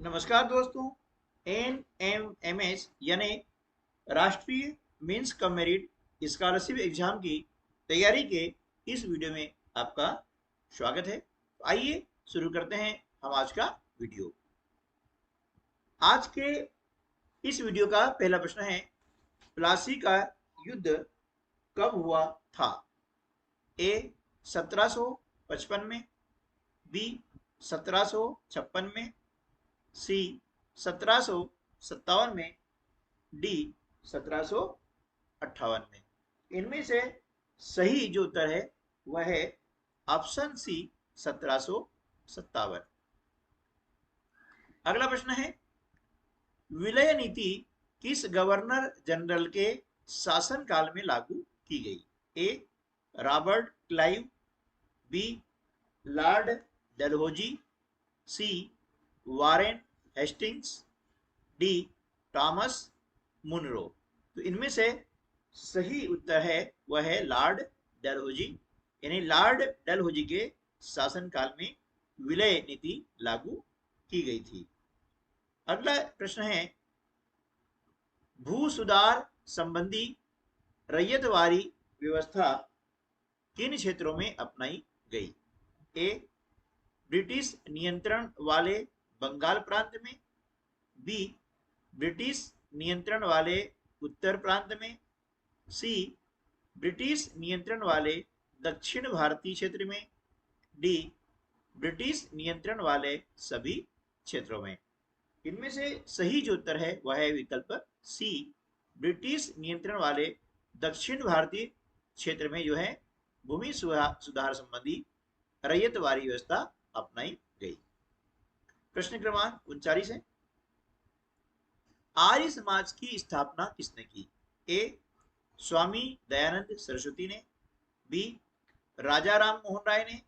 नमस्कार दोस्तों। NMMS यानी राष्ट्रीय means cum merit scholarship exam की तैयारी के इस वीडियो में आपका स्वागत है। तो आइए शुरू करते हैं हम आज का वीडियो। आज के इस वीडियो का पहला प्रश्न है, प्लासी का युद्ध कब हुआ था? ए 1755 में, बी 1756 में, सी 1757 में, डी 1758 में। इनमें से सही जो उत्तर है वह है ऑप्शन सी 1757। अगला प्रश्न है, विलय नीति किस गवर्नर जनरल के शासनकाल में लागू की गई? A Robert Clive, B Lord Dalhousie, C Warren Hastings, D Thomas Munro. तो इनमें से सही उत्तर है वह है लॉर्ड डलहौजी, यानी लॉर्ड डलहौजी के शासनकाल में विलय नीति लागू की गई थी। अगला प्रश्न है, भू सुधार संबंधी रैयतवारी व्यवस्था किन क्षेत्रों में अपनाई गई? ए ब्रिटिश नियंत्रण वाले बंगाल प्रांत में, बी ब्रिटिश नियंत्रण वाले उत्तर प्रांत में, सी ब्रिटिश नियंत्रण वाले दक्षिण भारतीय क्षेत्र में, डी ब्रिटिश नियंत्रण वाले सभी क्षेत्रों में। इनमें से सही जो उत्तर है वह है विकल्प सी, ब्रिटिश नियंत्रण वाले दक्षिण भारतीय क्षेत्र में जो है भूमि सुधार संबंधी रैयतवारी व्यवस्था अपनाई गई। प्रश्न क्रमांक 39 है, आर्य समाज की स्थापना किसने की? ए स्वामी दयानंद सरस्वती ने, बी राजा राम मोहन राय ने,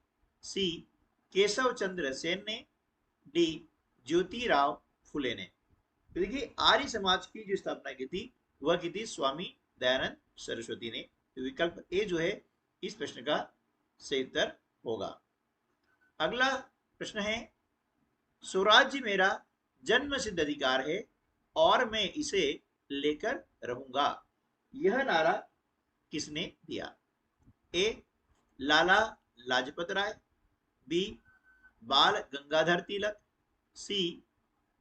सी केशव चंद्र सेन ने, डी ज्योतिराव फुले ने। तो देखिए, आर्य समाज की जो स्थापना की थी वह की थी स्वामी दयानंद सरस्वती ने। तो विकल्प ए जो है इस प्रश्न का सही उत्तर होगा। अगला प्रश्न है, स्वराज्य मेरा जन्म सिद्ध अधिकार है और मैं इसे लेकर रहूंगा, यह नारा किसने दिया? ए लाला लाजपत राय, बी बाल गंगाधर तिलक, सी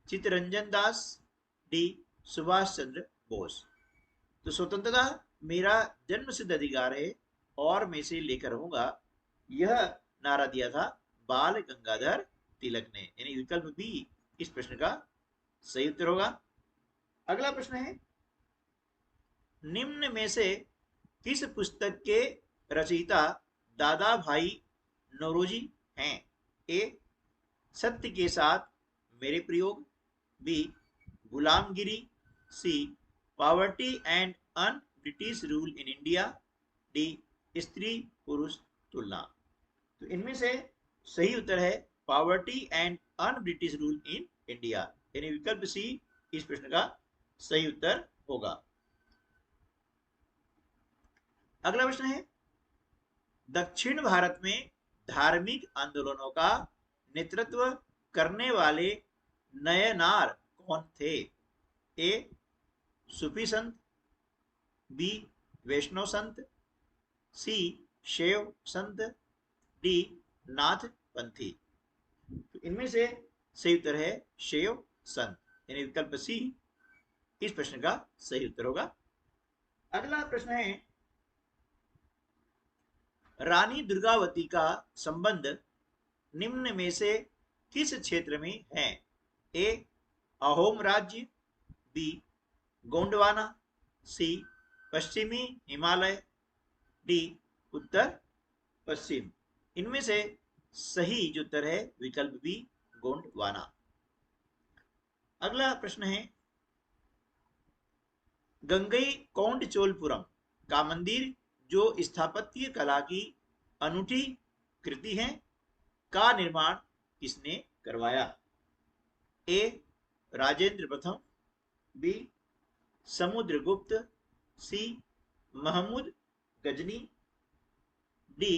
चित्तरंजन दास, डी सुभाष चंद्र बोस। तो स्वतंत्रता मेरा जन्म सिद्ध अधिकार है और मैं इसे लेकर रहूंगा, यह नारा दिया था बाल गंगाधर तिलक ने, यानी विकल्प बी इस प्रश्न का सही उत्तर होगा। अगला प्रश्न है, निम्न में से किस पुस्तक के रचयिता दादा भाई नौरोजी हैं? ए सत्य के साथ मेरे प्रयोग, B Gulamgiri, C poverty and un British rule in India, D Stri Purush Tulana. तो इनमें से सही उत्तर है poverty and un British rule in India, यानी विकल्प सी इस प्रश्न का सही उत्तर होगा। अगला प्रश्न है, दक्षिण भारत में धार्मिक आंदोलनों का नेतृत्व करने वाले नयनार कौन थे? ए सूफी संत, बी वैष्णव संत, सी शैव संत, डी नाथ पंथी। तो इनमें से सही उत्तर है शैव संत, यानी विकल्प सी इस प्रश्न का सही उत्तर होगा। अगला प्रश्न है, रानी दुर्गावती का संबंध निम्न में से किस क्षेत्र में है? ए अहोम राज्य, बी गोंडवाना, सी पश्चिमी हिमालय, डी उत्तर पश्चिम। इनमें से सही जो उत्तर है विकल्प बी गोंडवाना। अगला प्रश्न है, गंगई कोंडचोलपुरम का मंदिर जो स्थापत्य कला की अनूठी कृति है का निर्माण किसने करवाया? ए राजेंद्र प्रथम, बी समुद्रगुप्त, सी महमूद गजनी, डी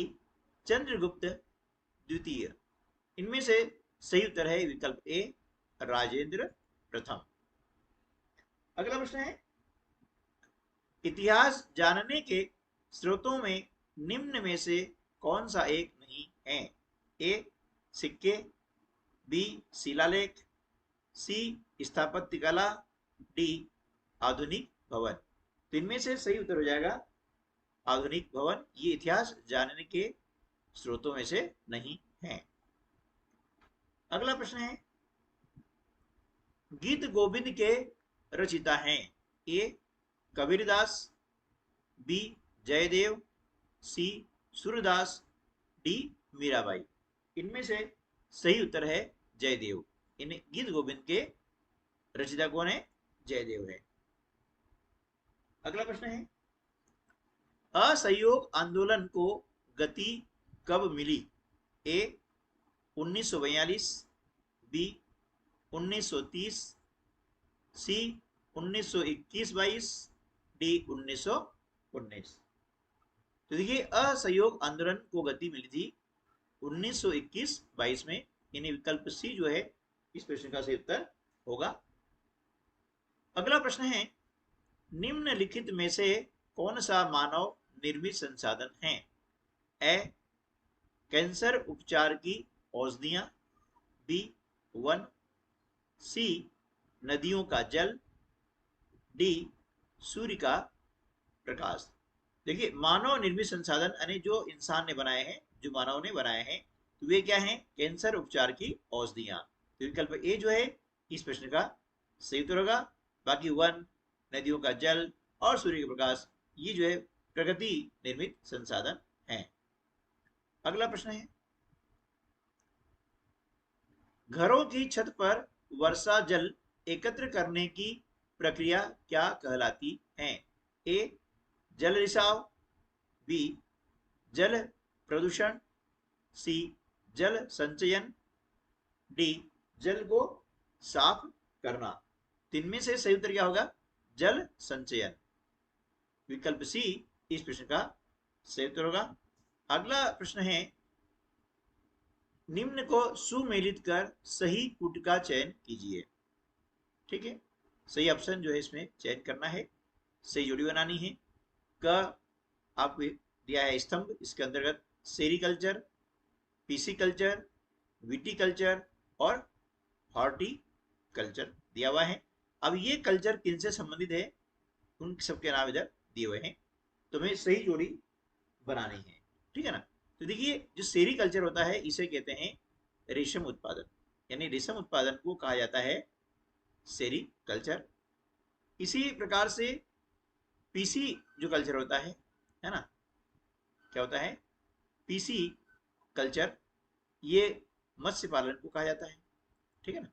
चंद्रगुप्त द्वितीय। इनमें से सही उत्तर है विकल्प ए राजेंद्र प्रथम। अगला प्रश्न है, इतिहास जानने के स्रोतों में निम्न में से कौन सा एक नहीं है? ए सिक्के, बी शिलालेख, सी स्थापत्य कला, डी आधुनिक भवन। तो इनमें से सही उत्तर हो जाएगा आधुनिक भवन। ये इतिहास जानने के स्रोतों में से नहीं है। अगला प्रश्न है, गीत गोविंद के रचिता हैं? ए कबीरदास, बी जयदेव, सी सूरदास, डी मीराबाई। इनमें से सही उत्तर है जयदेव। इन गीत गोविंद के रचिता कौन है? जयदेव है। अगला प्रश्न है, असहयोग आंदोलन को गति कब मिली? ए 1942, बी 1930, सी 1921-22, डी 1919। तो देखिए, असहयोग आंदोलन को गति मिली थी 1921-22 में। यानी विकल्प सी जो है इस प्रश्न का सही उत्तर होगा। अगला प्रश्न है, निम्नलिखित में से कौन सा मानव निर्मित संसाधन है? ए कैंसर उपचार की औषधियां, बी वन, सी नदियों का जल, डी सूर्य का प्रकाश। देखिए, मानव निर्मित संसाधन यानी जो इंसान ने बनाए हैं, जो मानव ने बनाए हैं, तो वे क्या हैं? कैंसर उपचार की औषधियां। तो विकल्प ए जो है इस प्रश्न का सही उत्तर होगा। बाकी वन, नदियों का जल और सूर्य का प्रकाश, ये जो है प्रकृति निर्मित संसाधन है। अगला प्रश्न है, घरों की छत पर वर्षा जल एकत्र करने की प्रक्रिया क्या कहलाती है? ए जल रिसाव, बी जल प्रदूषण, सी जल संचयन, डी जल को साफ करना। तीन में से सही उत्तर क्या होगा? जल संचयन। विकल्प सी इस प्रश्न का सही उत्तर होगा। अगला प्रश्न है, निम्न को सुमेलित कर सही पुट का चयन कीजिए। ठीक है, सही ऑप्शन जो है इसमें चयन करना है, सही जोड़ी बनानी है। क आपको दिया है स्तंभ, इसके अंतर्गत सेरिकल्चर, पीसीकल्चर, विटीकल्चर और हॉर्टिकल्चर दिया हुआ है। अब ये कल्चर किनसे संबंधित है, उन सबके नाम इधर दिए हुए हैं, तो हमें सही जोड़ी बनानी है। ठीक है ना? तो देखिए, जो सेरिकल्चर होता है इसे कहते हैं रेशम उत्पादन, यानी रेशम उत्पादन को कहा जाता है सेरिकल्चर। इसी प्रकार से पीसी जो कल्चर होता है ना, क्या होता है? पीसी कल्चर, ये मत्स्य पालन को कहा जाता है। ठीक है ना?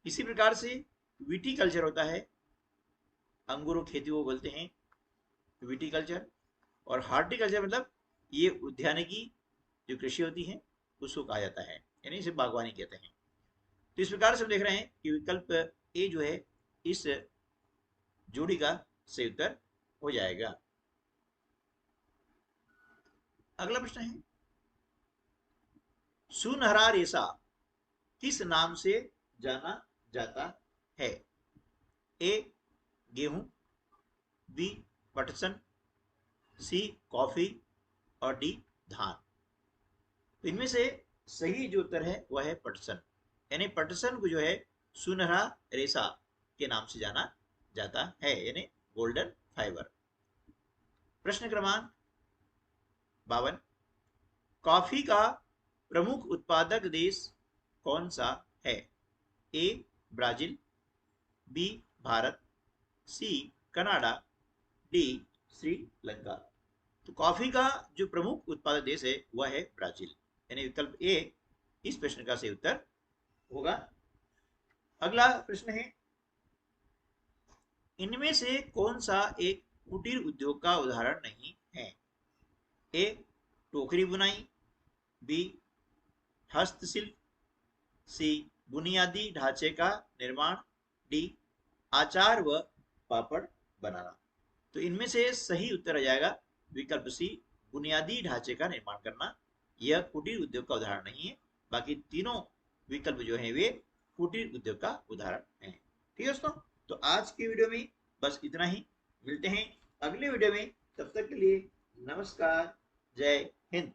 इसी प्रकार से विटीकल्चर होता है, अंगूरों खेती को बोलते हैं विटीकल्चर। और हॉर्टिकल्चर मतलब ये उद्यानिकी जो कृषि होती है उसको कहा जाता है, यानी इसे बागवानी कहते हैं। तो इस प्रकार से हम देख रहे हैं कि विकल्प ए जो है इस जोड़ी का सही उत्तर हो जाएगा। अगला प्रश्न है, सुनहरा रेशा किस नाम से जाना जाता है? ए गेहूं, बी पटसन, सी कॉफी और डी धान। तो इनमें से सही जो उत्तर है वह है पटसन, यानी पटसन को जो है सुनहरा रेशा के नाम से जाना जाता है, यानी गोल्डन फाइबर। प्रश्न क्रमांक 52, कॉफी का प्रमुख उत्पादक देश कौन सा है? A Brazil, B Bharat, C Canada, D Sri Lanka. तो कॉफी का जो प्रमुख उत्पादक देश है वह है ब्राजील, यानी विकल्प ए इस प्रश्न का सही उत्तर होगा। अगला प्रश्न है, इनमें से कौन सा एक कुटीर उद्योग का उदाहरण नहीं है? ए टोकरी बुनाई, बी हस्तशिल्प, सी बुनियादी ढांचे का निर्माण, डी आचार व पापड़ बनाना। तो इनमें से सही उत्तर आ जाएगा विकल्प सी, बुनियादी ढांचे का निर्माण करना। यह कुटीर उद्योग का उदाहरण नहीं है। बाकी तीनों विकल्प जो है वे कुटीर उद्योग का उदाहरण है। ठीक है दोस्तों, तो आज की वीडियो में बस इतना ही। मिलते हैं अगले वीडियो में, तब तक के लिए नमस्कार, जय हिंद।